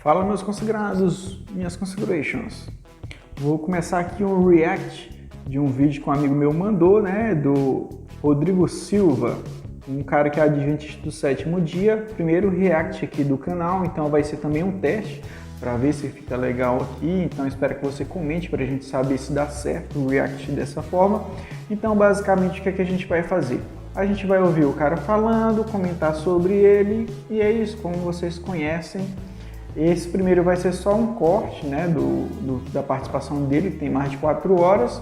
Fala, meus consagrados, minhas consagrations. Vou começar aqui um react de um vídeo que um amigo meu mandou, né, do Rodrigo Silva, um cara que é adventista do sétimo dia. Primeiro react aqui do canal, então vai ser também um teste para ver se fica legal aqui. Então espero que você comente para a gente saber se dá certo o react dessa forma. Então basicamente o que é que a gente vai fazer? A gente vai ouvir o cara falando, comentar sobre ele, e é isso, como vocês conhecem. Esse primeiro vai ser só um corte, né, da participação dele, que tem mais de 4 horas.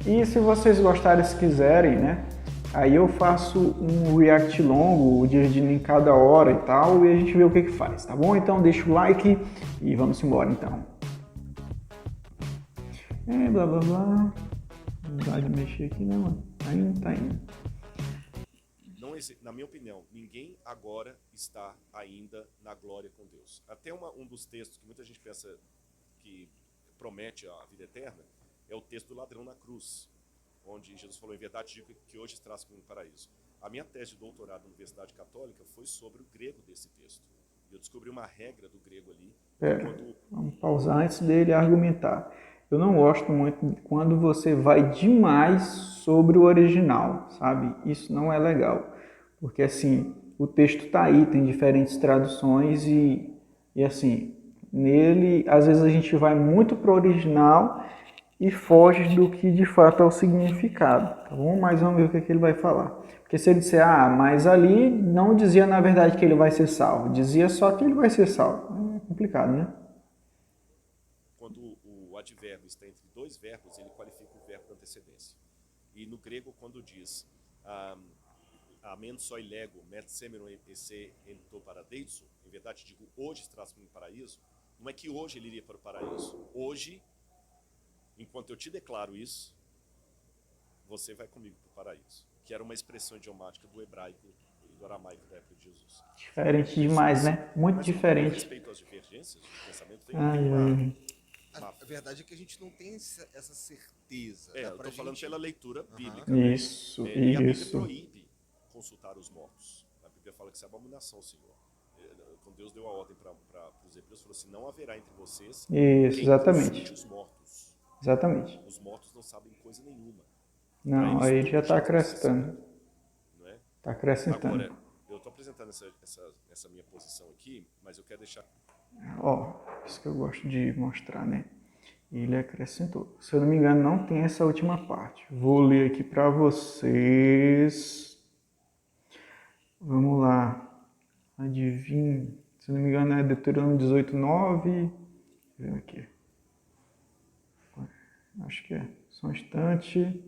E se vocês gostarem, se quiserem, né, aí eu faço um react longo, dividindo em cada hora e tal, e a gente vê o que faz, tá bom? Então deixa o like e vamos embora então. Blá blá blá. Não dá de mexer aqui não, mano. Tá indo. Na minha opinião, ninguém agora está ainda na glória com Deus. Até um dos textos que muita gente pensa que promete a vida eterna é o texto do ladrão na cruz, onde Jesus falou: em verdade digo que hoje estás comigo no paraíso. A minha tese de doutorado na Universidade Católica foi sobre o grego desse texto. Eu descobri uma regra do grego ali. Vamos pausar antes dele argumentar. Eu não gosto muito quando você vai demais sobre o original, sabe? Isso não é legal. Porque assim, o texto tá aí, tem diferentes traduções e assim, nele, às vezes a gente vai muito pro original e foge do que de fato é o significado, tá bom? Mas vamos ver o que ele vai falar. Porque se ele disser, mas ali não dizia na verdade que ele vai ser salvo, dizia só que ele vai ser salvo. É complicado, né? Quando o advérbio está entre dois verbos, ele qualifica o verbo da antecedência. E no grego, quando diz amen soi lego, met semeron esse ento paradeiso, em verdade digo, hoje estás comigo no paraíso, não é que hoje ele iria para o paraíso. Hoje, enquanto eu te declaro isso, você vai comigo para o paraíso. Que era uma expressão idiomática do hebraico e do aramaico da época de Jesus. Diferente demais, né? Muito mas diferente. Com respeito às divergências de pensamento, tem uma... A verdade é que a gente não tem essa certeza. Eu estou falando pela leitura bíblica. Isso, E a Bíblia isso. proíbe consultar os mortos. A Bíblia fala que isso é abominação, Senhor. Quando Deus deu a ordem para os hebreus, falou assim: não haverá entre vocês Isso, quem exatamente. consulte os mortos. Exatamente. Os mortos não sabem coisa nenhuma. Não, aí ele já está acrescentando. Não é? Está acrescentando. Agora, eu estou apresentando essa minha posição aqui, mas eu quero deixar... Isso que eu gosto de mostrar, né? Ele acrescentou. Se eu não me engano, não tem essa última parte. Vou ler aqui para vocês. Vamos lá. Adivinha. Se eu não me engano, é Deuteronômio 18:9. Deixa eu ver aqui. Acho que é. Só um instante.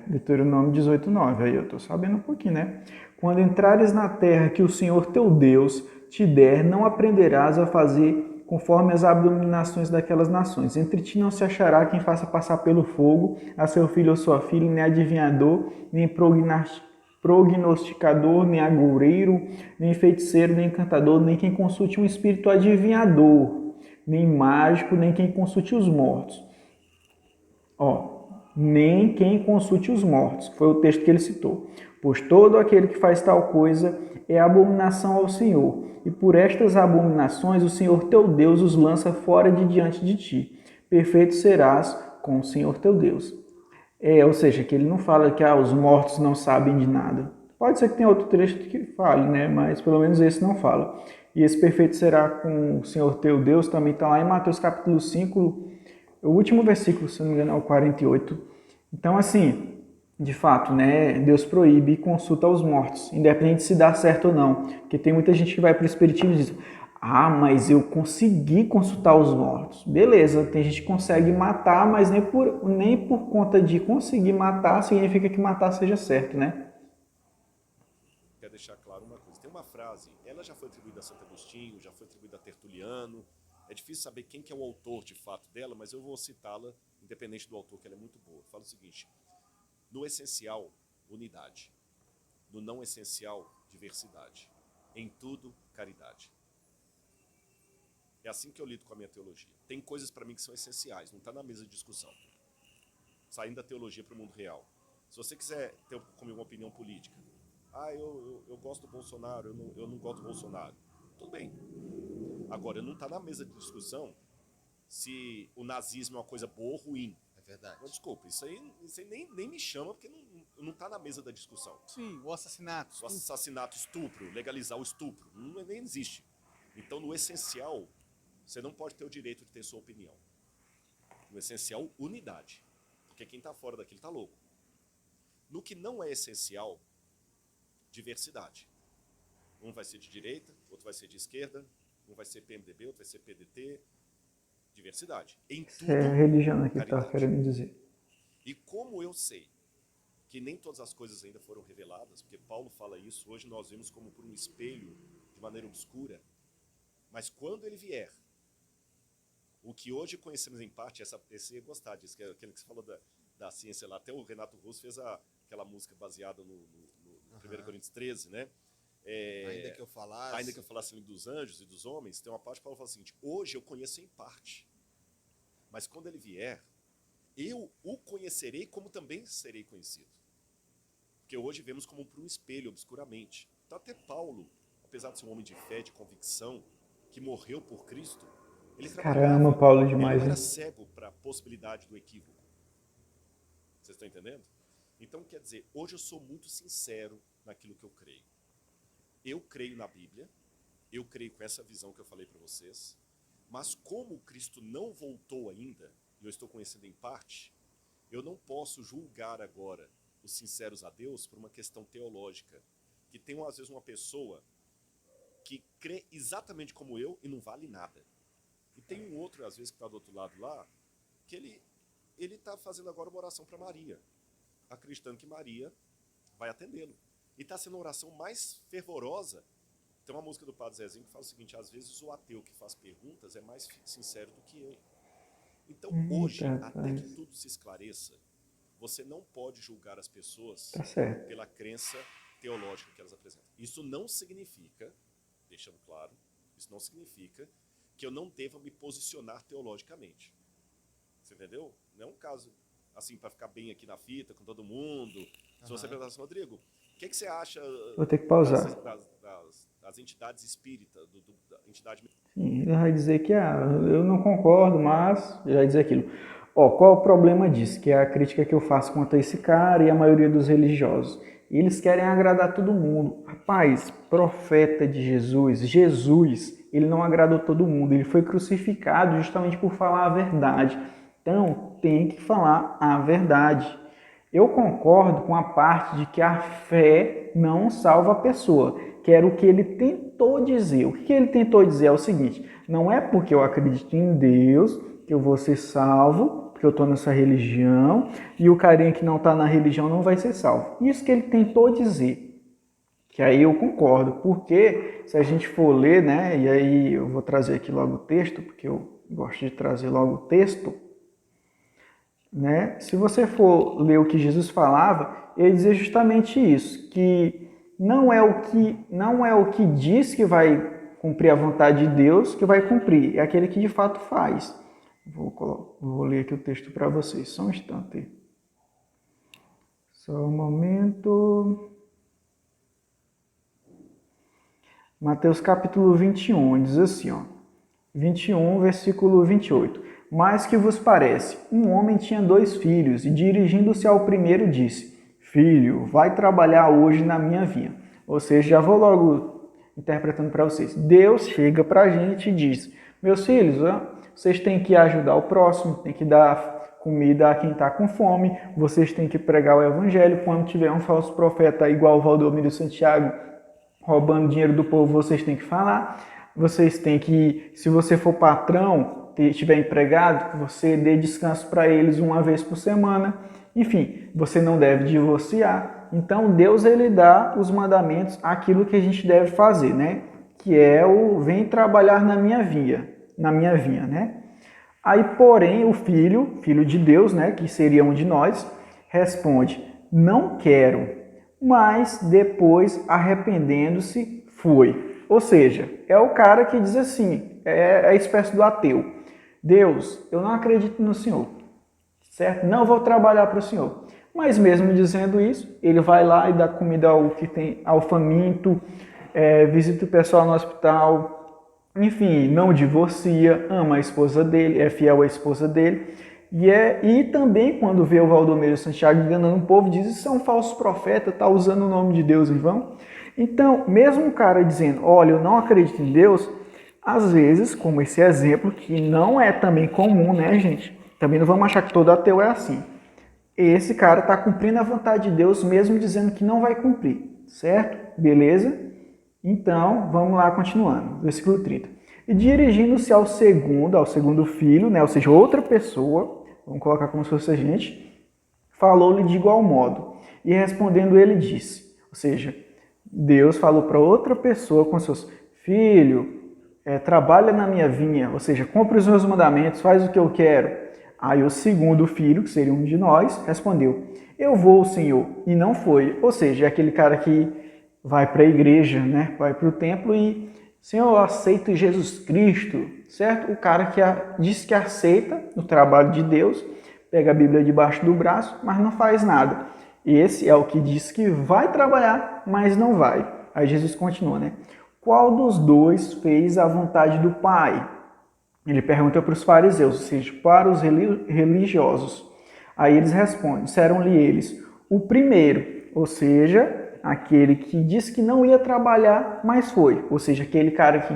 Deuteronômio 18:9. Aí eu tô sabendo um pouquinho, né? Quando entrares na terra que o Senhor teu Deus te der, não aprenderás a fazer conforme as abominações daquelas nações. Entre ti não se achará quem faça passar pelo fogo a seu filho ou sua filha, nem adivinhador, nem prognosticador, nem agoureiro, nem feiticeiro, nem encantador, nem quem consulte um espírito adivinhador, nem mágico, nem quem consulte os mortos. Nem quem consulte os mortos, foi o texto que ele citou. Pois todo aquele que faz tal coisa é abominação ao Senhor, e por estas abominações o Senhor teu Deus os lança fora de diante de ti. Perfeito serás com o Senhor teu Deus. Ou seja, que ele não fala que os mortos não sabem de nada. Pode ser que tenha outro trecho que fale, né? Mas pelo menos esse não fala. E esse perfeito será com o Senhor teu Deus também está lá em Mateus capítulo 5, o último versículo, se não me engano, é o 48. Então, assim, de fato, né, Deus proíbe e consulta aos mortos, independente se dá certo ou não. Porque tem muita gente que vai para o espiritismo e diz: mas eu consegui consultar os mortos. Beleza, tem gente que consegue matar, mas nem por conta de conseguir matar significa que matar seja certo, né? Quero deixar claro uma coisa. Tem uma frase, ela já foi atribuída a Santo Agostinho, já foi atribuída a Tertuliano. É difícil saber quem que é o autor de fato dela, mas eu vou citá-la, independente do autor, que ela é muito boa. Fala o seguinte: no essencial, unidade. No não essencial, diversidade. Em tudo, caridade. É assim que eu lido com a minha teologia. Tem coisas para mim que são essenciais, não está na mesa de discussão. Saindo da teologia para o mundo real. Se você quiser ter comigo uma opinião política, eu gosto do Bolsonaro, eu não gosto do Bolsonaro. Tudo bem. Agora, não está na mesa de discussão se o nazismo é uma coisa boa ou ruim. É verdade. Não, desculpa, isso aí nem me chama, porque não está na mesa da discussão. Sim, o assassinato. O assassinato, estupro, legalizar o estupro, nem existe. Então, no essencial, você não pode ter o direito de ter sua opinião. No essencial, unidade. Porque quem está fora daquilo está louco. No que não é essencial, diversidade. Um vai ser de direita, outro vai ser de esquerda, um vai ser PMDB, outro vai ser PDT. Diversidade. Em tudo, É a religião que está caridade. querendo dizer. E como eu sei que nem todas as coisas ainda foram reveladas, porque Paulo fala isso, hoje nós vemos como por um espelho, de maneira obscura, mas quando ele vier, o que hoje conhecemos em parte, esse ia gostar disso, que é aquele que você falou da ciência lá, até o Renato Russo fez aquela música baseada no 1 Coríntios 13, né? Ainda que eu falasse dos anjos e dos homens, tem uma parte que Paulo fala o seguinte: hoje eu conheço em parte, mas quando ele vier, eu o conhecerei como também serei conhecido. Porque hoje vemos como por um espelho, obscuramente. Então até Paulo, apesar de ser um homem de fé, de convicção, que morreu por Cristo, ele Caramba, Paulo demais, ele não era hein? cego para a possibilidade do equívoco. Vocês estão entendendo? Então, quer dizer, hoje eu sou muito sincero naquilo que eu creio. Eu creio na Bíblia, eu creio com essa visão que eu falei para vocês, mas como Cristo não voltou ainda, e eu estou conhecendo em parte, eu não posso julgar agora os sinceros a Deus por uma questão teológica, que tem às vezes uma pessoa que crê exatamente como eu e não vale nada. E tem um outro, às vezes, que está do outro lado lá, que ele está fazendo agora uma oração para Maria, acreditando que Maria vai atendê-lo. E está sendo a oração mais fervorosa. Tem uma música do Padre Zezinho que fala o seguinte: às vezes o ateu que faz perguntas é mais sincero do que eu. Então hoje, até que tudo se esclareça, você não pode julgar as pessoas pela crença teológica que elas apresentam. Isso não significa, deixando claro, isso não significa que eu não deva me posicionar teologicamente. Você entendeu? Não é um caso assim para ficar bem aqui na fita com todo mundo. Se você perguntar assim: Rodrigo, o que você acha Vou ter que pausar. das entidades espíritas, da entidade... Sim, ele vai dizer que eu não concordo, mas já vai dizer aquilo. Qual é o problema disso? Que é a crítica que eu faço quanto a esse cara e a maioria dos religiosos. Eles querem agradar todo mundo. Rapaz, profeta de Jesus, ele não agradou todo mundo. Ele foi crucificado justamente por falar a verdade. Então, tem que falar a verdade. Eu concordo com a parte de que a fé não salva a pessoa, que era o que ele tentou dizer. O que ele tentou dizer é o seguinte: não é porque eu acredito em Deus que eu vou ser salvo, porque eu estou nessa religião, e o carinha que não está na religião não vai ser salvo. Isso que ele tentou dizer. Que aí eu concordo, porque se a gente for ler, né, e aí eu vou trazer aqui logo o texto, porque eu gosto de trazer logo o texto, né? Se você for ler o que Jesus falava, ele dizia justamente isso, que não é o que diz que vai cumprir a vontade de Deus que vai cumprir, é aquele que de fato faz. Vou ler aqui o texto para vocês, só um instante. Só um momento. Mateus capítulo 21, diz assim, 21, versículo 28. Mas que vos parece? Um homem tinha 2 filhos, e dirigindo-se ao primeiro disse: Filho, vai trabalhar hoje na minha vinha. Ou seja, já vou logo interpretando para vocês. Deus chega para a gente e diz: meus filhos, vocês têm que ajudar o próximo, têm que dar comida a quem está com fome, vocês têm que pregar o evangelho. Quando tiver um falso profeta igual o Valdomiro Santiago roubando dinheiro do povo, vocês têm que falar. Vocês têm que, se você for patrão, estiver empregado, que você dê descanso para eles uma vez por semana. Enfim, você não deve divorciar. Então, Deus, ele dá os mandamentos, aquilo que a gente deve fazer, né? Que é o vem trabalhar na minha vinha, né? Aí, porém, o filho de Deus, né, que seria um de nós, responde: não quero. Mas depois, arrependendo-se, foi. Ou seja, é o cara que diz assim, é a espécie do ateu: Deus, eu não acredito no Senhor, certo? Não vou trabalhar para o Senhor. Mas mesmo dizendo isso, ele vai lá e dá comida ao faminto, visita o pessoal no hospital, enfim, não divorcia, ama a esposa dele, é fiel à esposa dele. E também quando vê o Valdomiro e o Santiago enganando o povo, diz: isso é um falso profeta, está usando o nome de Deus em vão. Então, mesmo o cara dizendo: olha, eu não acredito em Deus, às vezes, como esse exemplo, que não é também comum, né, gente? Também não vamos achar que todo ateu é assim. Esse cara está cumprindo a vontade de Deus, mesmo dizendo que não vai cumprir, certo? Beleza? Então, vamos lá, continuando. Versículo 30. E dirigindo-se ao segundo filho, né, ou seja, outra pessoa, vamos colocar como se fosse a gente, falou-lhe de igual modo. E respondendo ele disse, ou seja, Deus falou para outra pessoa com seus: filho, trabalha na minha vinha, ou seja, cumpre os meus mandamentos, faz o que eu quero. Aí o segundo filho, que seria um de nós, respondeu: eu vou, Senhor, e não foi. Ou seja, é aquele cara que vai para a igreja, né? Vai para o templo e: Senhor, eu aceito Jesus Cristo, certo? O cara que diz que aceita o trabalho de Deus, pega a Bíblia debaixo do braço, mas não faz nada. Esse é o que diz que vai trabalhar, mas não vai. Aí Jesus continua, né? Qual dos dois fez a vontade do Pai? Ele pergunta para os fariseus, ou seja, para os religiosos. Aí eles respondem, disseram-lhe eles: o primeiro, ou seja, aquele que disse que não ia trabalhar, mas foi. Ou seja, aquele cara que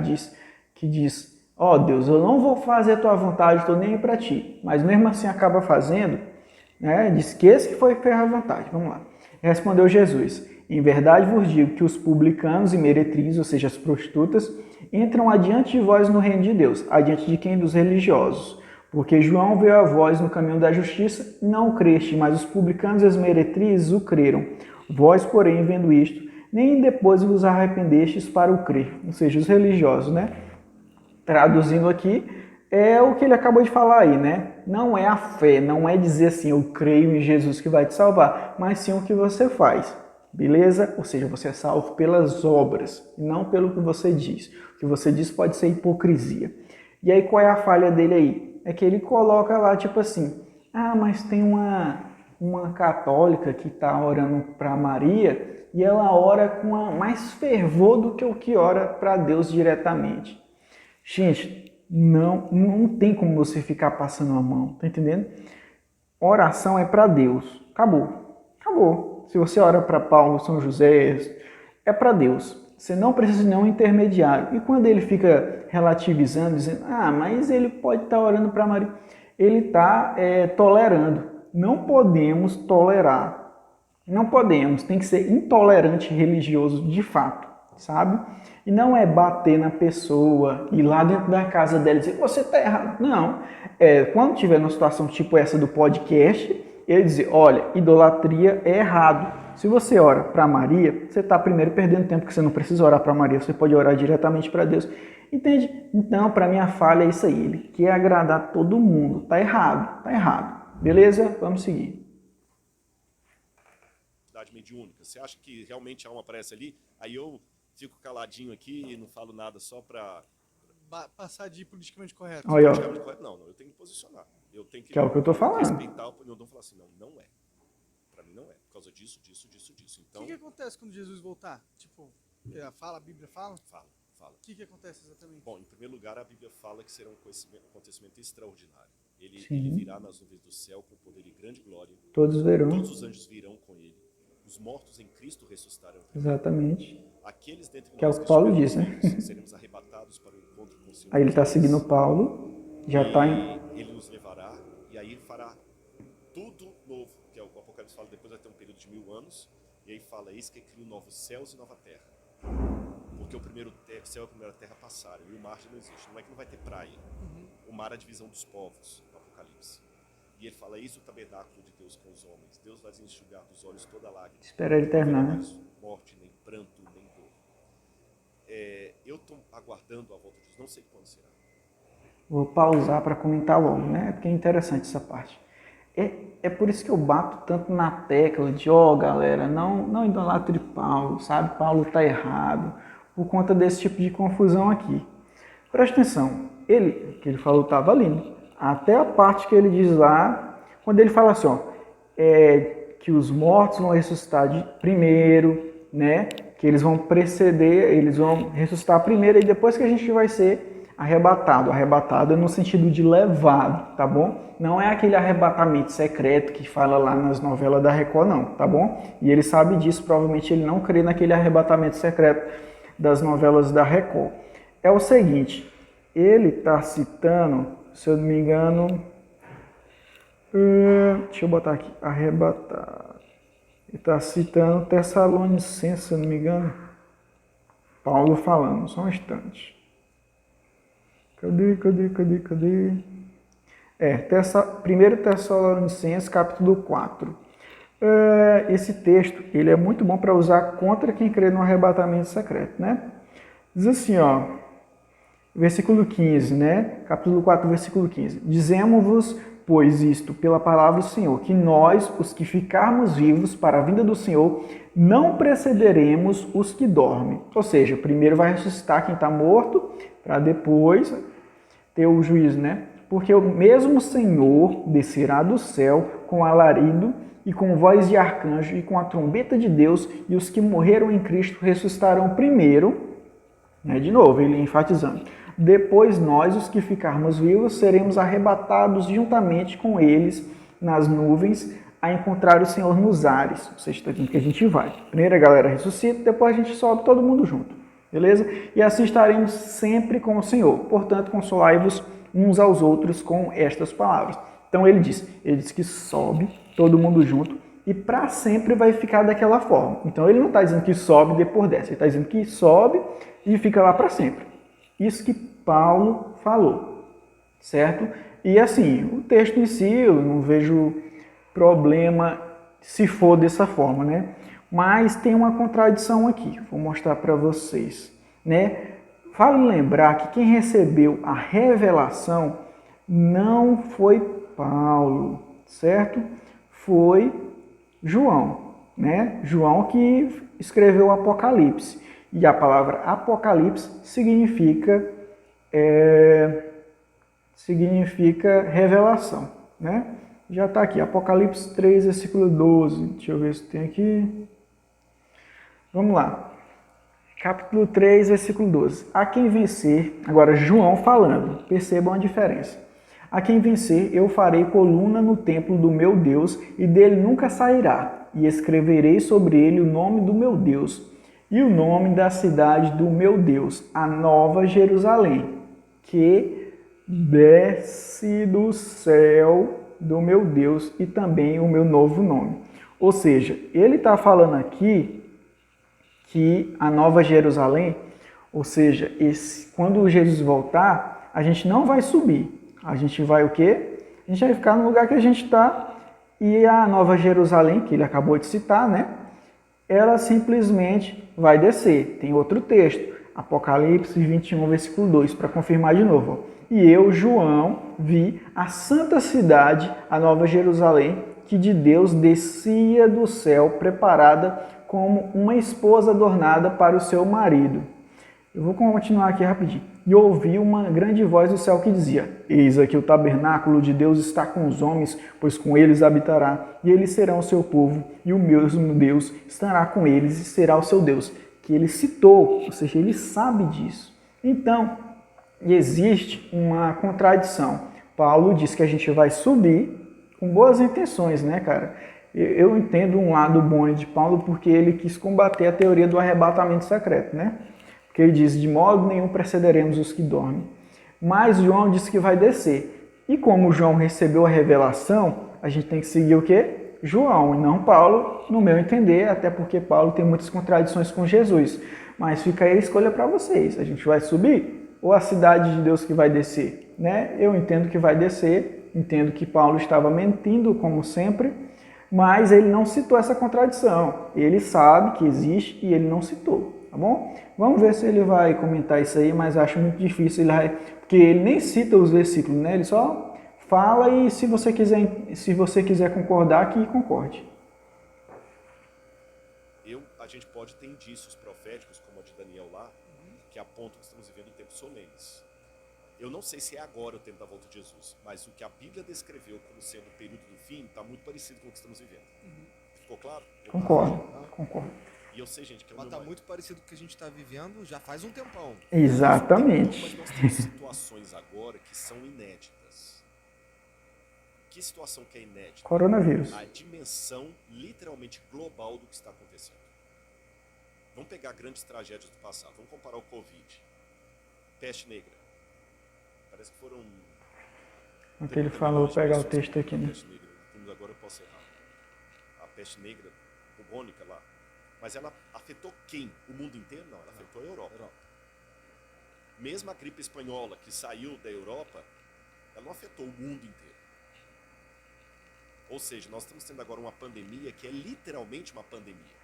diz: ó Deus, eu não vou fazer a tua vontade, estou nem aí para ti. Mas mesmo assim acaba fazendo, né? Diz que esse que foi fez a vontade. Vamos lá. Respondeu Jesus: em verdade vos digo que os publicanos e meretrizes, ou seja, as prostitutas, entram adiante de vós no reino de Deus. Adiante de quem? Dos religiosos. Porque João veio a vós no caminho da justiça, não creste, mas os publicanos e as meretrizes o creram. Vós, porém, vendo isto, nem depois vos arrependestes para o crer. Ou seja, os religiosos, né? Traduzindo aqui, é o que ele acabou de falar aí, né? Não é a fé, não é dizer assim: eu creio em Jesus que vai te salvar, mas sim o que você faz. Beleza? Ou seja, você é salvo pelas obras, não pelo que você diz. O que você diz pode ser hipocrisia. E aí, qual é a falha dele aí? É que ele coloca lá, tipo assim: ah, mas tem uma católica que está orando para Maria e ela ora com mais fervor do que o que ora para Deus diretamente. Gente, não tem como você ficar passando a mão, tá entendendo? Oração é para Deus. Acabou. Se você ora para Paulo, São José, é para Deus. Você não precisa de nenhum intermediário. E quando ele fica relativizando, dizendo: ah, mas ele pode estar orando para Maria, ele está tolerando. Não podemos tolerar. Não podemos. Tem que ser intolerante religioso de fato, sabe? E não é bater na pessoa, ir lá dentro da casa dela e dizer: você está errado. Não. Quando tiver numa situação tipo essa do podcast, ele dizer: olha, idolatria é errado. Se você ora para Maria, você está primeiro perdendo tempo, porque você não precisa orar para Maria, você pode orar diretamente para Deus. Entende? Então, para mim, a falha é isso aí. Ele quer agradar todo mundo. Tá errado. Beleza? Vamos seguir. Mediúnica. Você acha que realmente a alma aparece ali? Aí eu fico caladinho aqui e não falo nada só para passar de politicamente correto. Politicamente correto. Não, eu tenho que posicionar. Eu tenho que é o que eu tô falando. Respeitar o não falar assim: não é. Para mim não é. Por causa disso. Então, o que acontece quando Jesus voltar? Tipo, a Bíblia fala? Fala. O que acontece exatamente? Bom, em primeiro lugar, a Bíblia fala que será um acontecimento extraordinário. Ele virá nas nuvens do céu com poder e grande glória. Todos verão. Todos os anjos virão com ele. Os mortos em Cristo ressuscitarão. Exatamente. Aqueles dentre que é o que Paulo diz, né? Seremos arrebatados para o encontro com o Senhor. Aí ele está seguindo Paulo, já está em... Ele nos levará e aí fará tudo novo, que é o Apocalipse fala, depois vai ter um período de 1000 anos, e aí fala: eis que cria novos céus e nova terra. Porque o primeiro céu e a primeira terra passaram, e o mar já não existe. Não é que não vai ter praia. O mar é a divisão dos povos, no Apocalipse. E ele fala: isso é o tabernáculo de Deus com os homens. Deus vai enxugar dos olhos toda lágrima. Espera ele terminar, né? Morte, nem pranto, nem dor. Eu estou aguardando a volta de Jesus, não sei quando será. Vou pausar para comentar logo, né? Porque é interessante essa parte. É por isso que eu bato tanto na tecla de: galera, não idolatre Paulo, sabe? Paulo está errado, por conta desse tipo de confusão aqui. Presta atenção, que ele falou estava lindo. Até a parte que ele diz lá, quando ele fala assim, que os mortos vão ressuscitar primeiro, né? Que eles vão preceder, eles vão ressuscitar primeiro, e depois que a gente vai ser arrebatado. Arrebatado é no sentido de levado, tá bom? Não é aquele arrebatamento secreto que fala lá nas novelas da Record, não, tá bom? E ele sabe disso, provavelmente ele não crê naquele arrebatamento secreto das novelas da Record. É o seguinte, ele está citando, se eu não me engano, deixa eu botar aqui, arrebatar. Ele está citando Tessalonicenses, se eu não me engano. Paulo falando, só um instante. Cadê? 1 Tessalonicenses, capítulo 4. Esse texto, ele é muito bom para usar contra quem crê no arrebatamento secreto, né? Diz assim, ó, versículo 15, né? Capítulo 4, versículo 15. Dizemos-vos, pois isto, pela palavra do Senhor, que nós, os que ficarmos vivos para a vinda do Senhor, não precederemos os que dormem. Ou seja, primeiro vai ressuscitar quem está morto, para depois ter o juízo, né? Porque o mesmo Senhor descerá do céu com alarido e com voz de arcanjo e com a trombeta de Deus, e os que morreram em Cristo ressuscitarão primeiro, né? De novo, ele enfatizando. Depois nós, os que ficarmos vivos, seremos arrebatados juntamente com eles nas nuvens a encontrar o Senhor nos ares. Ou seja, está dizendo que a gente vai. Primeiro a galera ressuscita, depois a gente sobe todo mundo junto. Beleza? E assim estaremos sempre com o Senhor. Portanto, consolai-vos uns aos outros com estas palavras. Então ele diz que sobe todo mundo junto e para sempre vai ficar daquela forma. Então ele não está dizendo que sobe e depois desce, ele está dizendo que sobe e fica lá para sempre. Isso que Paulo falou, certo? E assim, o texto em si, eu não vejo problema se for dessa forma, né? Mas tem uma contradição aqui, vou mostrar para vocês, né? Vale lembrar que quem recebeu a revelação não foi Paulo, certo? Foi João, né? João que escreveu o Apocalipse. E a palavra Apocalipse significa revelação, né? Já está aqui, Apocalipse 3, versículo 12. Deixa eu ver se tem aqui. Vamos lá. Capítulo 3, versículo 12. A quem vencer, agora João falando, percebam a diferença. A quem vencer, eu farei coluna no templo do meu Deus, e dele nunca sairá, e escreverei sobre ele o nome do meu Deus, e o nome da cidade do meu Deus, a Nova Jerusalém, que desce do céu do meu Deus, e também o meu novo nome. Ou seja, ele está falando aqui que a Nova Jerusalém, ou seja, quando Jesus voltar, a gente não vai subir. A gente vai o quê? A gente vai ficar no lugar que a gente está, e a Nova Jerusalém, que ele acabou de citar, né? Ela simplesmente vai descer. Tem outro texto, Apocalipse 21, versículo 2, para confirmar de novo. E eu, João, vi a santa cidade, a Nova Jerusalém, que de Deus descia do céu, preparada como uma esposa adornada para o seu marido. Eu vou continuar aqui rapidinho. E ouvi uma grande voz do céu que dizia: Eis aqui o tabernáculo de Deus está com os homens, pois com eles habitará, e eles serão o seu povo, e o mesmo Deus estará com eles e será o seu Deus. Que ele citou, ou seja, ele sabe disso. Então, existe uma contradição. Paulo diz que a gente vai subir com boas intenções, né, cara? Eu entendo um lado bom de Paulo porque ele quis combater a teoria do arrebatamento secreto, né? Porque ele diz, de modo nenhum precederemos os que dormem. Mas João disse que vai descer. E como João recebeu a revelação, a gente tem que seguir o quê? João, e não Paulo, no meu entender, até porque Paulo tem muitas contradições com Jesus. Mas fica aí a escolha para vocês. A gente vai subir ou a cidade de Deus que vai descer? Né? Eu entendo que vai descer, entendo que Paulo estava mentindo, como sempre, mas ele não citou essa contradição. Ele sabe que existe e ele não citou, tá bom? Vamos ver se ele vai comentar isso aí, mas acho muito difícil, porque ele nem cita os versículos, né? Ele só fala e se você quiser concordar, que concorde. A gente pode ter indícios proféticos, como a de Daniel lá, que apontam que estamos vivendo tempos solenes. Eu não sei se é agora o tempo da volta de Jesus, mas o que a Bíblia descreveu como sendo o período do fim está muito parecido com o que estamos vivendo. Ficou claro? Concordo. E eu sei, gente, que é Mas tá muito parecido com o que a gente tá vivendo já faz um tempão. Exatamente. Mas nós temos situações agora que são inéditas. Que situação que é inédita? Coronavírus. A dimensão literalmente global do que está acontecendo. Vamos pegar grandes tragédias do passado. Vamos comparar o Covid. Peste negra. Parece que foram... O que ele falou, vou pegar o texto aqui, né? Peste negra. Agora eu posso errar. A peste negra bubônica lá. Mas ela afetou quem? O mundo inteiro? Não, ela afetou a Europa. Mesmo a gripe espanhola, que saiu da Europa, ela não afetou o mundo inteiro. Ou seja, nós estamos tendo agora uma pandemia que é literalmente uma pandemia.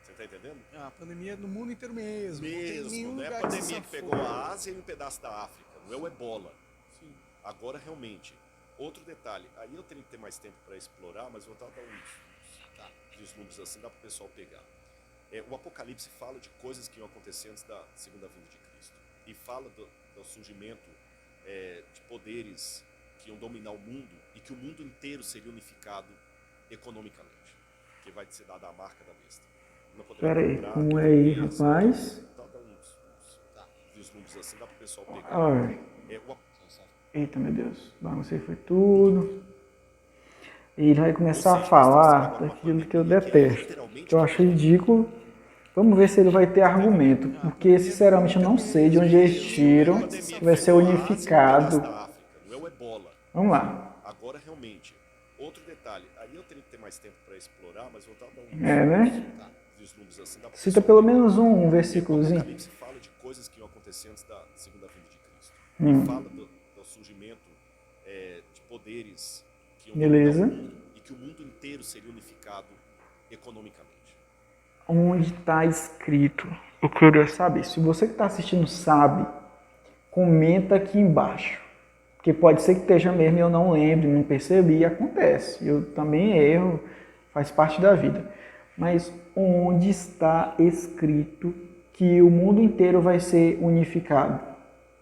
Você está entendendo? A pandemia no mundo inteiro mesmo. Mesmo, não é a pandemia que pegou a Ásia e um pedaço da África. Não é o ebola. Sim. Agora, realmente, outro detalhe. Aí eu teria que ter mais tempo para explorar, mas vou dar uns vislumbres assim, dá para o pessoal pegar. O Apocalipse fala de coisas que iam acontecer antes da segunda vinda de Cristo. E fala do surgimento de poderes que iam dominar o mundo e que o mundo inteiro seria unificado economicamente. Que vai ser dada a marca da besta. Espera aí, como é aí, rapaz? Então dá uns vislumbres assim, dá para o pessoal pegar. Olha. Eita, meu Deus, baguncei foi tudo. E ele vai começar a falar daquilo que eu detesto, que eu acho ridículo. Vamos ver se ele vai ter argumento, porque sinceramente eu não sei de onde eles tiram que vai ser unificado. Vamos lá. Agora realmente, outro detalhe, aí eu teria que ter mais tempo para explorar, mas vou dar né? vislumbres assim. Cita pelo menos um versículozinho. O Apocalipse fala de coisas que iam acontecer antes da segunda vinda de Cristo. E fala do surgimento de poderes que iam dominar o mundo e que o mundo inteiro seria unificado economicamente. Onde está escrito? Eu queria saber. Se você que está assistindo sabe, comenta aqui embaixo. Porque pode ser que esteja mesmo e eu não lembre, não percebi, acontece. Eu também erro, faz parte da vida. Mas onde está escrito que o mundo inteiro vai ser unificado?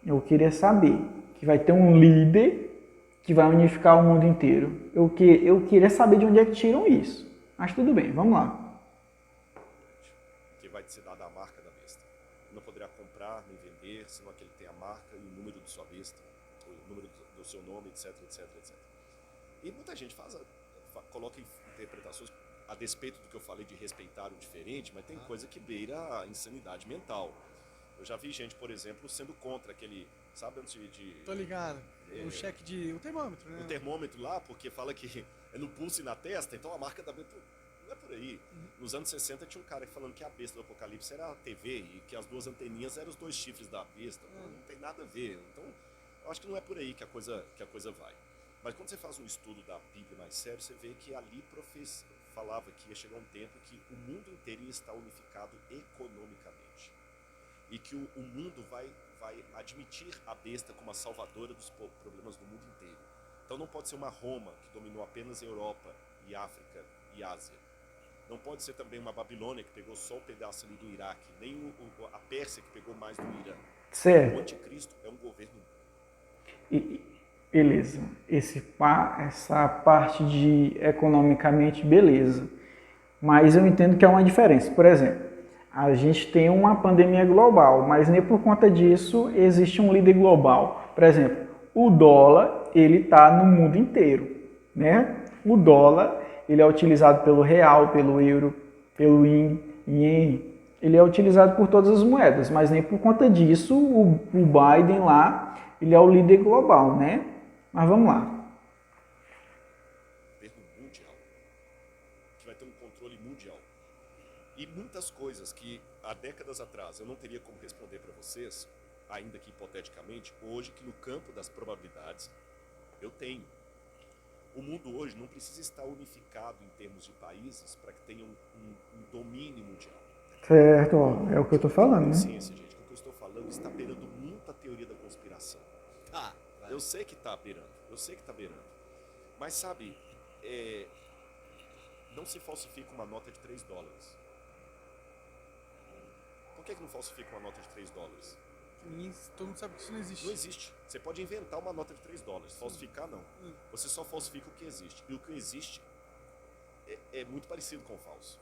Eu queria saber que vai ter um líder que vai unificar o mundo inteiro. Eu queria saber de onde é que tiram isso. Mas tudo bem, vamos lá. Que vai ser dada a marca da besta. Não poderá comprar nem vender, senão aquele que tem a marca e o número de sua besta, o número do seu nome, etc, etc, etc. E muita gente coloca interpretações a despeito do que eu falei de respeitar o diferente, mas tem coisa que beira a insanidade mental. Eu já vi gente, por exemplo, sendo contra aquele, sabe, antes de... Tô ligado. O termômetro, né? O termômetro lá, porque fala que é no pulso e na testa, então a marca da besta não é por aí. Nos anos 60 tinha um cara falando que a besta do Apocalipse era a TV e que as duas anteninhas eram os dois chifres da besta. Não tem nada a ver. Então, eu acho que não é por aí que a coisa vai. Mas quando você faz um estudo da Bíblia mais sério, você vê que ali falava que ia chegar um tempo que o mundo inteiro ia estar unificado economicamente. E que o mundo vai admitir a besta como a salvadora dos problemas do mundo inteiro. Então não pode ser uma Roma que dominou apenas a Europa e África e Ásia. Não pode ser também uma Babilônia que pegou só um pedaço ali do Iraque, nem a Pérsia que pegou mais do Irã. Certo. O anticristo é um governo. Beleza. Essa parte de economicamente, beleza. Mas eu entendo que há uma diferença. Por exemplo, a gente tem uma pandemia global, mas nem por conta disso existe um líder global. Por exemplo, o dólar, ele está no mundo inteiro, né? O dólar, ele é utilizado pelo real, pelo euro, pelo ien. Ele é utilizado por todas as moedas, mas nem por conta disso o Biden lá, ele é o líder global, né? Mas vamos lá. Governo mundial, que vai ter um controle mundial. E muitas coisas que há décadas atrás eu não teria como responder para vocês, ainda que hipoteticamente, hoje que no campo das probabilidades eu tenho. O mundo hoje não precisa estar unificado em termos de países para que tenha um domínio mundial. Certo, ó, é o que eu estou falando, né? Ciência, gente, o que eu estou falando está beirando muita teoria da conspiração. Eu sei que está beirando, mas sabe, não se falsifica uma nota de $3. Por que não falsifica uma nota de $3? Todo mundo sabe que isso não existe. Não existe. Você pode inventar uma nota de $3. Falsificar, não. Você só falsifica o que existe. E o que existe é muito parecido com o falso.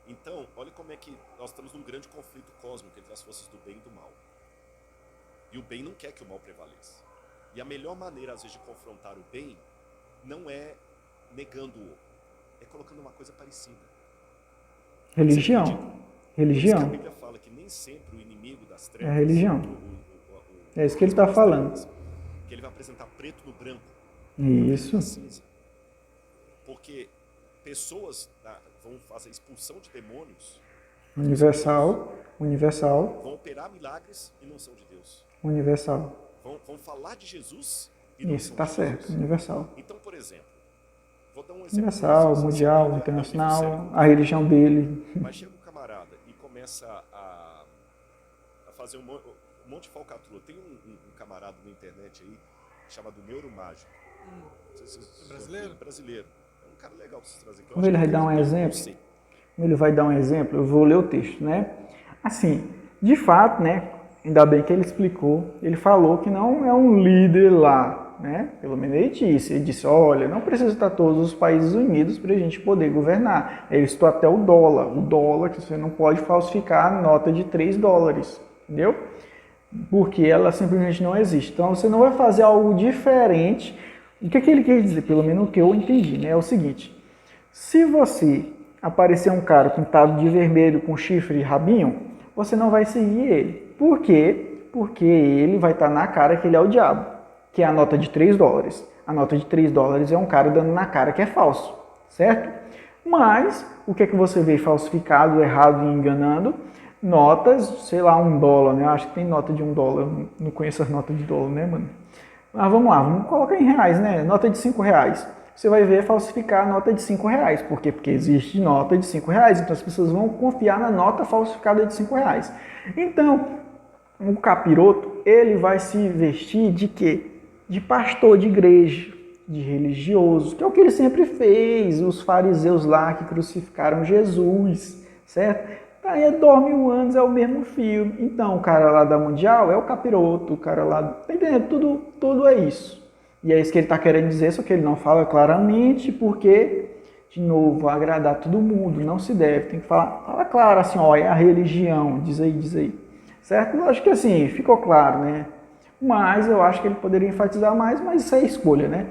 Então, olha como é que nós estamos num grande conflito cósmico entre as forças do bem e do mal. E o bem não quer que o mal prevaleça. E a melhor maneira, às vezes, de confrontar o bem não é negando-o, é colocando uma coisa parecida. Religião. Por isso que a Religião. Bíblia fala que nem sempre o inimigo das É trevas... religião. É isso que ele está falando. Que ele vai apresentar preto no branco. Isso. Na cinza. Porque pessoas vão fazer expulsão de demônios. Universal. Universal. Vão operar milagres e não são de Deus. Universal. Vão falar de Jesus e não Isso, são tá de certo. Jesus. Universal. Então, por exemplo, vou dar um exemplo. Universal, mundial, internacional, a religião dele. Mas chega um camarada e começa a fazer um monte de falcatrua. Tem um camarada na internet aí chamado Neuromágico. Não sei se vocês Brasileiro? Brasileiro. É um cara legal pra vocês trazerem aqui. Como ele vai dar um exemplo? Ele vai dar um exemplo, eu vou ler o texto, né? Assim, de fato, né? Ainda bem que ele explicou, ele falou que não é um líder lá, né? Pelo menos ele disse. Ele disse, olha, não precisa estar todos os países unidos para a gente poder governar. Ele citou até o dólar que você não pode falsificar a nota de $3, entendeu? Porque ela simplesmente não existe. Então você não vai fazer algo diferente. O que é que ele quer dizer? Pelo menos o que eu entendi, né? É o seguinte, se você aparecer um cara pintado de vermelho com chifre e rabinho, você não vai seguir ele. Por quê? Porque ele vai estar na cara que ele é o diabo, que é a nota de $3. A nota de $3 é um cara dando na cara que é falso, certo? Mas, o que é que você vê falsificado, errado e enganando? Notas, sei lá, $1, né? Eu acho que tem nota de $1, não conheço as notas de dólar, né, mano? Mas vamos lá, vamos colocar em reais, né? Nota de R$5. Você vai ver falsificar a nota de R$5. Por quê? Porque existe nota de R$5. Então as pessoas vão confiar na nota falsificada de R$5. Então, o capiroto, ele vai se vestir de quê? De pastor de igreja, de religioso, que é o que ele sempre fez, os fariseus lá que crucificaram Jesus, certo? Aí dorme 1000 anos, é o mesmo filme. Então, o cara lá da Mundial é o capiroto, o cara lá... Tá entendendo? Tudo é isso. E é isso que ele está querendo dizer, só que ele não fala claramente, porque, de novo, agradar todo mundo, não se deve. Tem que falar claro assim, ó, é a religião, diz aí. Certo? Eu acho que assim, ficou claro, né? Mas eu acho que ele poderia enfatizar mais, mas isso é escolha, né?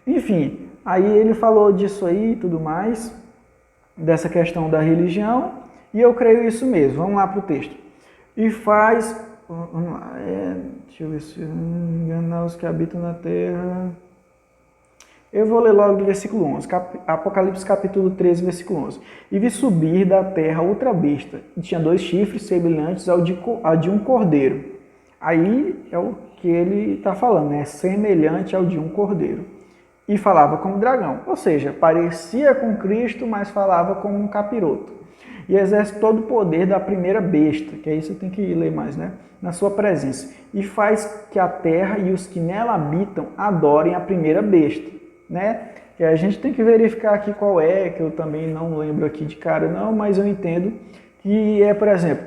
Enfim, aí ele falou disso aí e tudo mais, dessa questão da religião, e eu creio isso mesmo. Vamos lá para o texto. E faz... deixa eu ver se eu não me engano, os que habitam na terra... Eu vou ler logo do versículo 11, Apocalipse capítulo 13, versículo 11. E vi subir da terra outra besta, e tinha 2 chifres semelhantes ao de um cordeiro. Aí é o que ele está falando, né? Semelhante ao de um cordeiro. E falava como dragão, ou seja, parecia com Cristo, mas falava como um capiroto. E exerce todo o poder da primeira besta, que aí você tem que ler mais, né? Na sua presença. E faz que a terra e os que nela habitam adorem a primeira besta, né? E a gente tem que verificar aqui qual é, que eu também não lembro aqui de cara não, mas eu entendo que é, por exemplo,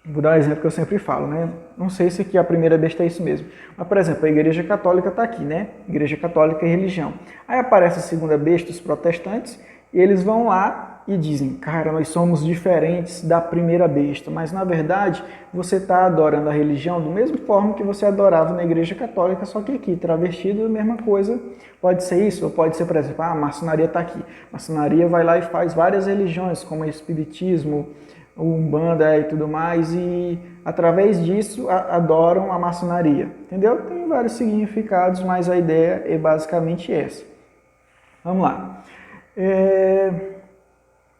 vou dar um exemplo que eu sempre falo, né? Não sei se aqui a primeira besta é isso mesmo, mas, por exemplo, a Igreja Católica está aqui, né? Igreja Católica e religião. Aí aparece a segunda besta, os protestantes, e eles vão lá e dizem, cara, nós somos diferentes da primeira besta, mas na verdade você está adorando a religião da mesma forma que você adorava na Igreja Católica, só que aqui, travestido, a mesma coisa. Pode ser isso, ou pode ser, por exemplo, a maçonaria está aqui. A maçonaria vai lá e faz várias religiões, como o espiritismo, o Umbanda e tudo mais, e através disso adoram a maçonaria, entendeu? Tem vários significados, mas a ideia é basicamente essa. Vamos lá.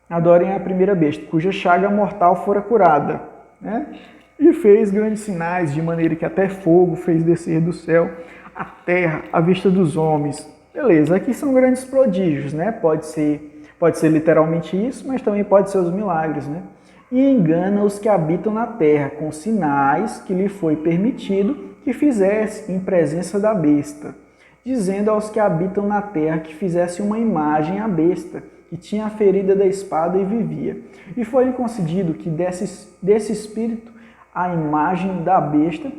Adorem a primeira besta, cuja chaga mortal fora curada, né? E fez grandes sinais, de maneira que até fogo fez descer do céu a terra à vista dos homens. Beleza, aqui são grandes prodígios, né? Pode ser literalmente isso, mas também pode ser os milagres, né? E engana os que habitam na terra, com sinais que lhe foi permitido que fizesse em presença da besta, dizendo aos que habitam na terra que fizesse uma imagem à besta, que tinha a ferida da espada e vivia. E foi-lhe concedido que desse espírito a imagem da besta,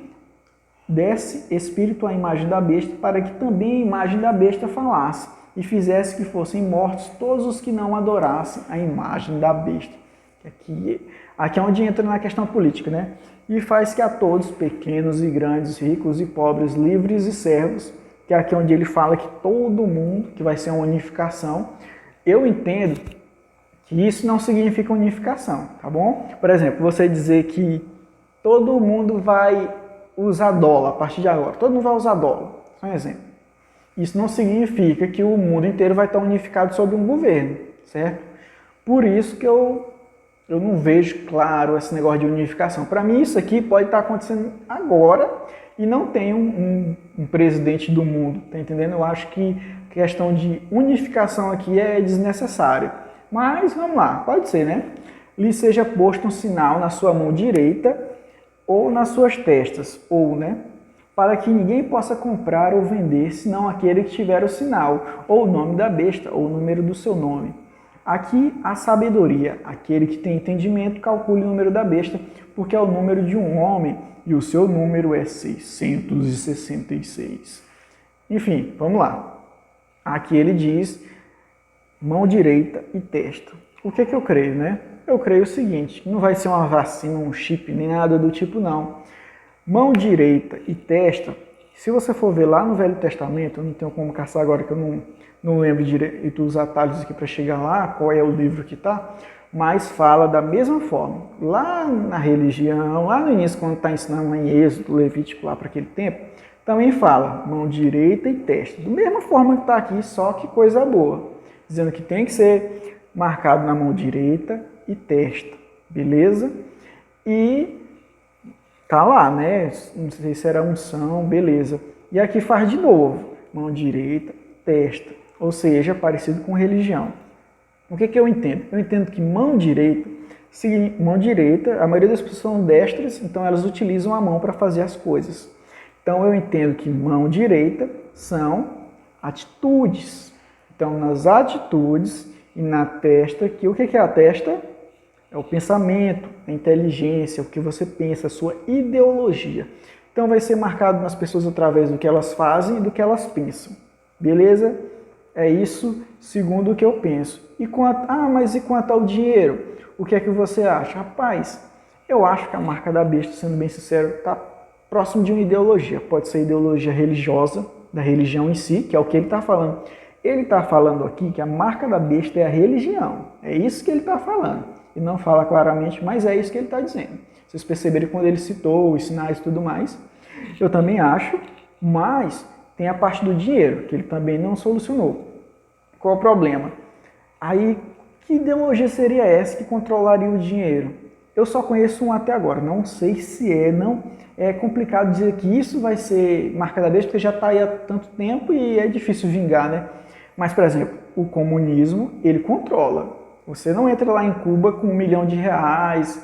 para que também a imagem da besta falasse, e fizesse que fossem mortos todos os que não adorassem a imagem da besta. Aqui é onde entra na questão política, né? E faz que a todos, pequenos e grandes, ricos e pobres, livres e servos, que é aqui onde ele fala que todo mundo, que vai ser uma unificação, eu entendo que isso não significa unificação, tá bom? Por exemplo, você dizer que todo mundo vai usar dólar a partir de agora, todo mundo vai usar dólar, só um exemplo. Isso não significa que o mundo inteiro vai estar unificado sob um governo, certo? Por isso que eu não vejo claro esse negócio de unificação. Para mim, isso aqui pode estar acontecendo agora e não tem um presidente do mundo, tá entendendo? Eu acho que a questão de unificação aqui é desnecessária. Mas, vamos lá, pode ser, né? Lhe seja posto um sinal na sua mão direita ou nas suas testas, ou, né? Para que ninguém possa comprar ou vender, senão aquele que tiver o sinal, ou o nome da besta, ou o número do seu nome. Aqui a sabedoria, aquele que tem entendimento, calcule o número da besta, porque é o número de um homem, e o seu número é 666. Enfim, vamos lá. Aqui ele diz mão direita e testa. O que eu creio, né? Eu creio o seguinte, que não vai ser uma vacina, um chip, nem nada do tipo, não. Mão direita e testa, se você for ver lá no Velho Testamento, eu não tenho como caçar agora que eu não lembro direito os atalhos aqui para chegar lá, qual é o livro que está, mas fala da mesma forma. Lá na religião, lá no início, quando está ensinando em Êxodo, Levítico, lá para aquele tempo, também fala mão direita e testa. Da mesma forma que está aqui, só que coisa boa. Dizendo que tem que ser marcado na mão direita e testa, beleza? E tá lá, né? Não sei se era unção, beleza. E aqui faz de novo, mão direita, testa. Ou seja, parecido com religião. O que eu entendo? Eu entendo que mão direita, a maioria das pessoas são destras, então elas utilizam a mão para fazer as coisas. Então eu entendo que mão direita são atitudes. Então nas atitudes e na testa, que o que é a testa? É o pensamento, a inteligência, o que você pensa, a sua ideologia. Então vai ser marcado nas pessoas através do que elas fazem e do que elas pensam. Beleza? É isso segundo o que eu penso. Mas e quanto ao dinheiro? O que é que você acha? Rapaz, eu acho que a marca da besta, sendo bem sincero, está próximo de uma ideologia. Pode ser ideologia religiosa, da religião em si, que é o que ele está falando. Ele está falando aqui que a marca da besta é a religião. É isso que ele está falando. E não fala claramente, mas é isso que ele está dizendo. Vocês perceberam quando ele citou os sinais e tudo mais. Eu também acho, mas tem a parte do dinheiro, que ele também não solucionou. Qual o problema? Aí, que ideologia seria essa que controlaria o dinheiro? Eu só conheço um até agora, não sei se não é complicado dizer que isso vai ser marca da besta, porque já está aí há tanto tempo e é difícil vingar, né? Mas, por exemplo, o comunismo, ele controla. Você não entra lá em Cuba com R$1 milhão,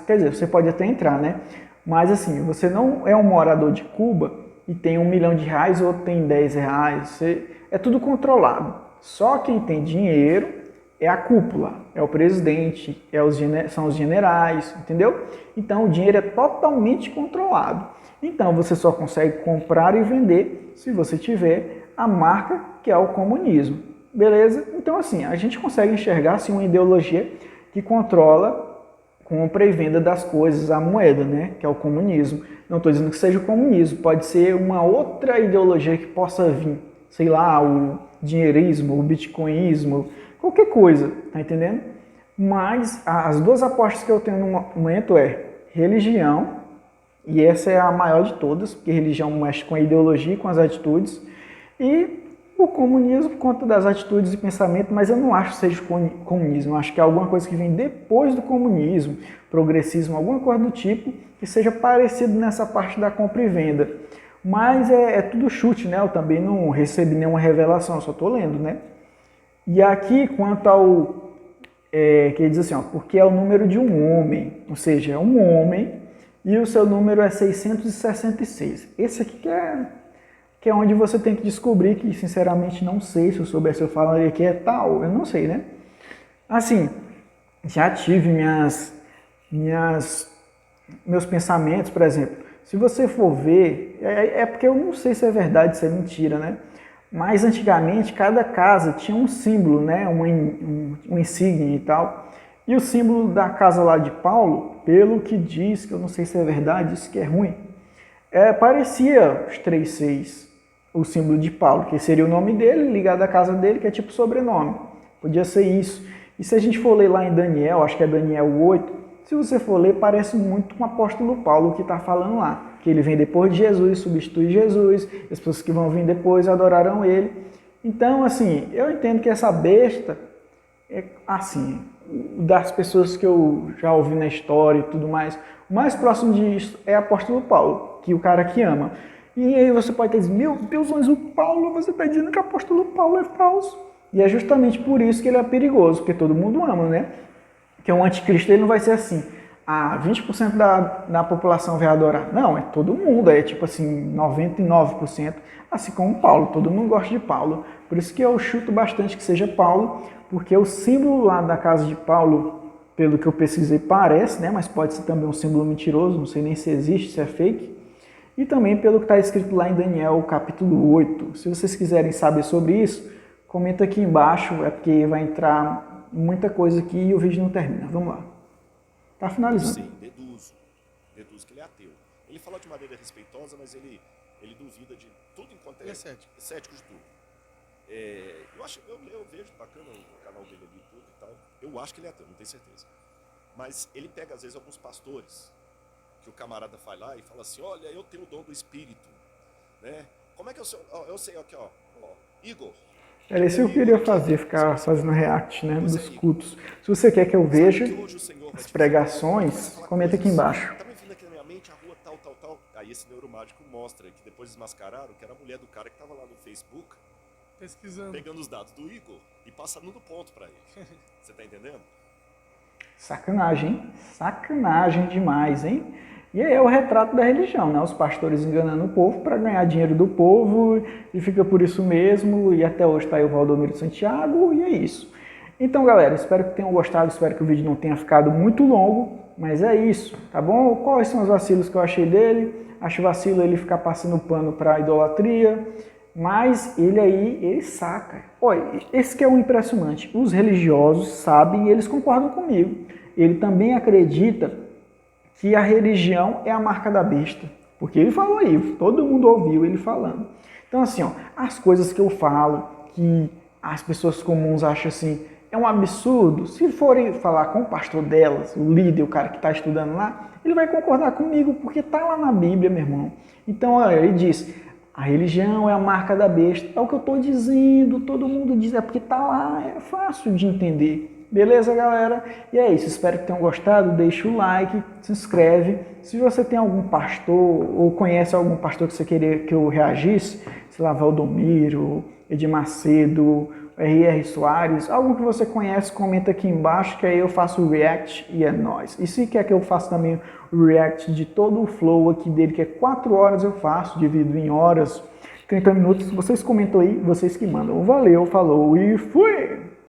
quer dizer, você pode até entrar, né? Mas assim, você não é um morador de Cuba e tem R$1 milhão ou tem R$10, é tudo controlado. Só quem tem dinheiro é a cúpula, é o presidente, são os generais, entendeu? Então o dinheiro é totalmente controlado. Então você só consegue comprar e vender se você tiver a marca que é o comunismo. Beleza? Então assim, a gente consegue enxergar assim, uma ideologia que controla compra e venda das coisas, a moeda, né? Que é o comunismo. Não estou dizendo que seja o comunismo, pode ser uma outra ideologia que possa vir, sei lá, o dinheirismo, o bitcoinismo, qualquer coisa, tá entendendo? Mas as duas apostas que eu tenho no momento é religião, e essa é a maior de todas, porque religião mexe com a ideologia e com as atitudes, e o comunismo por conta das atitudes e pensamento, mas eu não acho que seja comunismo, eu acho que é alguma coisa que vem depois do comunismo, progressismo, alguma coisa do tipo, que seja parecido nessa parte da compra e venda. Mas é tudo chute, né? Eu também não recebi nenhuma revelação, só estou lendo, né? E aqui, quanto ao... que ele diz assim, ó, porque é o número de um homem, ou seja, é um homem, e o seu número é 666. Esse aqui que é onde você tem que descobrir, que sinceramente não sei, se eu soubesse eu falaria que é tal, eu não sei, né? Assim, já tive meus pensamentos, por exemplo, se você for ver, é porque eu não sei se é verdade, se é mentira, né? Mas antigamente cada casa tinha um símbolo, né? Um insígnia e tal. E o símbolo da casa lá de Paulo, pelo que diz, que eu não sei se é verdade, diz que é ruim, parecia os 3,6, o símbolo de Paulo, que seria o nome dele, ligado à casa dele, que é tipo sobrenome. Podia ser isso. E se a gente for ler lá em Daniel, acho que é Daniel 8, se você for ler, parece muito com o apóstolo Paulo que está falando lá, que ele vem depois de Jesus, substitui Jesus, as pessoas que vão vir depois adorarão ele. Então, assim, eu entendo que essa besta é assim, das pessoas que eu já ouvi na história e tudo mais, o mais próximo disso é o apóstolo Paulo, que é o cara que ama. E aí você pode dizer, meu Deus, mas o Paulo, você está dizendo que o apóstolo Paulo é falso. E é justamente por isso que ele é perigoso, porque todo mundo ama, né? Que o anticristo ele não vai ser assim, 20% da população vai adorar. Não, é todo mundo, é tipo assim, 99%, assim como Paulo, todo mundo gosta de Paulo. Por isso que eu chuto bastante que seja Paulo, porque o símbolo lá da casa de Paulo, pelo que eu pesquisei, parece, né? Mas pode ser também um símbolo mentiroso, não sei nem se existe, se é fake. E também pelo que está escrito lá em Daniel, capítulo 8. Se vocês quiserem saber sobre isso, comenta aqui embaixo, é porque vai entrar muita coisa aqui e o vídeo não termina. Vamos lá. Tá finalizando. Sim, deduzo que ele é ateu. Ele fala de maneira respeitosa, mas ele duvida de tudo enquanto Ele é cético. cético de tudo. Eu vejo bacana o canal dele ali e tudo e tal. Eu acho que ele é ateu, não tenho certeza. Mas ele pega às vezes alguns pastores que o camarada vai lá e fala assim, olha, eu tenho o dom do espírito, né? Como é que eu sei? Eu sei aqui, ó, Igor. Era isso que eu queria fazer, ficar fazendo react, né, dos cultos. Se você quer que eu veja as pregações, comenta aqui embaixo. Tá me vindo aqui na minha mente a rua tal. Aí esse neuromágico mostra que depois desmascararam que era a mulher do cara que tava lá no Facebook Pesquisando. pegando os dados do Igor e passando no ponto pra ele. Você tá entendendo? Sacanagem, hein? Sacanagem demais, hein? E aí é o retrato da religião, né? Os pastores enganando o povo para ganhar dinheiro do povo e fica por isso mesmo. E até hoje está aí o Valdomiro Santiago e é isso. Então, galera, espero que tenham gostado, espero que o vídeo não tenha ficado muito longo, mas é isso, tá bom? Quais são os vacilos que eu achei dele? Acho vacilo ele ficar passando pano para idolatria, mas ele saca. Olha, esse que é o impressionante. Os religiosos sabem e eles concordam comigo. Ele também acredita que a religião é a marca da besta. Porque ele falou aí, todo mundo ouviu ele falando. Então assim, as coisas que eu falo, que as pessoas comuns acham assim, é um absurdo. Se forem falar com o pastor delas, o líder, o cara que está estudando lá, ele vai concordar comigo, porque está lá na Bíblia, meu irmão. Então, olha, ele diz, a religião é a marca da besta. É o que eu estou dizendo, todo mundo diz, é porque está lá, é fácil de entender. Beleza, galera? E é isso, espero que tenham gostado, deixa o like, se inscreve. Se você tem algum pastor ou conhece algum pastor que você queria que eu reagisse, sei lá, Valdomiro, Edir Macedo, R.R. Soares, algo que você conhece, comenta aqui embaixo que aí eu faço o react e é nóis. E se quer que eu faça também o react de todo o flow aqui dele, que é 4 horas eu faço, divido em horas, 30 minutos, vocês comentam aí, vocês que mandam. Valeu, falou e fui!